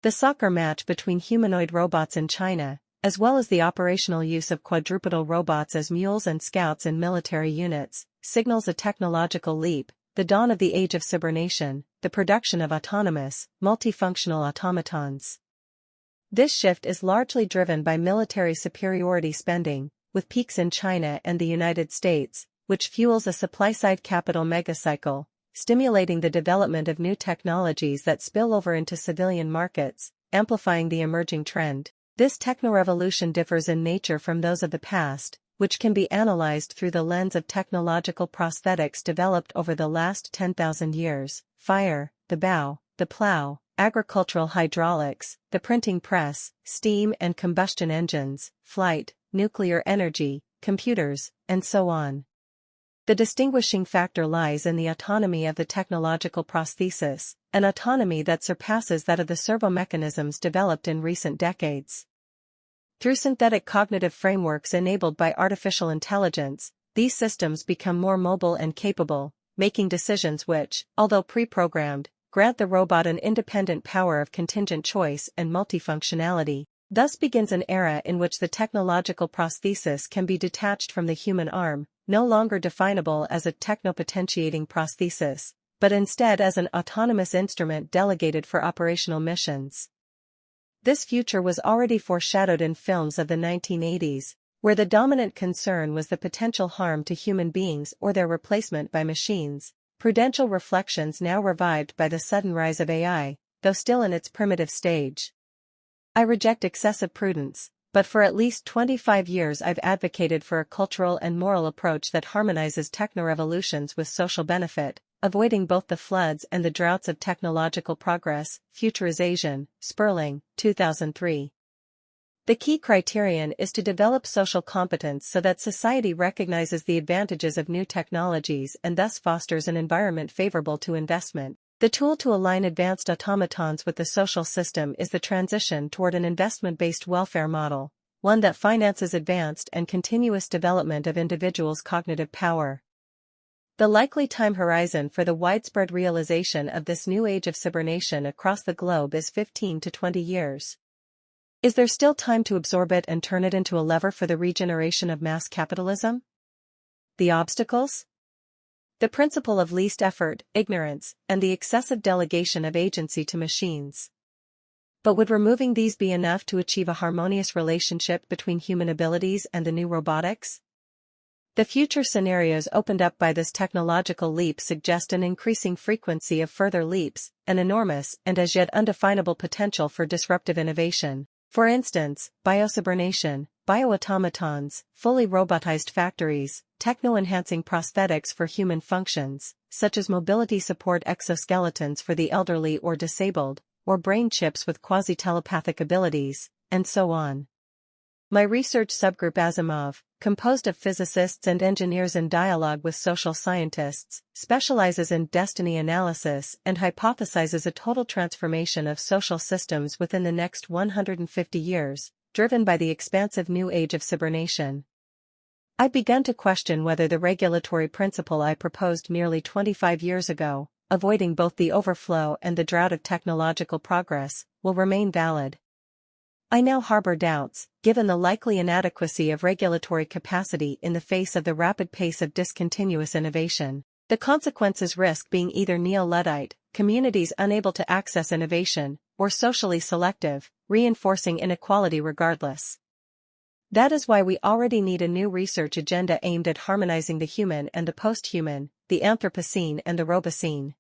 The soccer match between humanoid robots in China, as well as the operational use of quadrupedal robots as mules and scouts in military units, signals a technological leap, the dawn of the age of cybernation, the production of autonomous, multifunctional automatons. This shift is largely driven by military superiority spending, with peaks in China and the United States, which fuels a supply-side capital megacycle, stimulating the development of new technologies that spill over into civilian markets, amplifying the emerging trend. This technorevolution differs in nature from those of the past, which can be analyzed through the lens of technological prosthetics developed over the last 10,000 years: fire, the bow, the plow, agricultural hydraulics, the printing press, steam and combustion engines, flight, nuclear energy, computers, and so on. The distinguishing factor lies in the autonomy of the technological prosthesis, an autonomy that surpasses that of the servo mechanisms developed in recent decades. Through synthetic cognitive frameworks enabled by artificial intelligence, these systems become more mobile and capable, making decisions which, although pre-programmed, grant the robot an independent power of contingent choice and multifunctionality. Thus begins an era in which the technological prosthesis can be detached from the human arm, no longer definable as a technopotentiating prosthesis, but instead as an autonomous instrument delegated for operational missions. This future was already foreshadowed in films of the 1980s, where the dominant concern was the potential harm to human beings or their replacement by machines. Prudential reflections now revived by the sudden rise of AI, though still in its primitive stage. I reject excessive prudence, but for at least 25 years I've advocated for a cultural and moral approach that harmonizes technorevolutions with social benefit, avoiding both the floods and the droughts of technological progress. Futurization, Sperling, 2003. The key criterion is to develop social competence so that society recognizes the advantages of new technologies and thus fosters an environment favorable to investment. The tool to align advanced automatons with the social system is the transition toward an investment-based welfare model, one that finances advanced and continuous development of individuals' cognitive power. The likely time horizon for the widespread realization of this new age of cybernation across the globe is 15 to 20 years. Is there still time to absorb it and turn it into a lever for the regeneration of mass capitalism? The obstacles? The principle of least effort, ignorance, and the excessive delegation of agency to machines. But would removing these be enough to achieve a harmonious relationship between human abilities and the new robotics? The future scenarios opened up by this technological leap suggest an increasing frequency of further leaps, an enormous and as yet undefinable potential for disruptive innovation. For instance, biocybernation, bioautomatons, fully robotized factories, techno-enhancing prosthetics for human functions, such as mobility support exoskeletons for the elderly or disabled, or brain chips with quasi-telepathic abilities, and so on. My research subgroup Asimov, composed of physicists and engineers in dialogue with social scientists, specializes in destiny analysis and hypothesizes a total transformation of social systems within the next 150 years, driven by the expansive new age of cybernation. I've begun to question whether the regulatory principle I proposed nearly 25 years ago, avoiding both the overflow and the drought of technological progress, will remain valid. I now harbor doubts, given the likely inadequacy of regulatory capacity in the face of the rapid pace of discontinuous innovation. The consequences risk being either neo-Luddite, communities unable to access innovation, or socially selective, reinforcing inequality regardless. That is why we already need a new research agenda aimed at harmonizing the human and the post-human, the Anthropocene and the Robocene.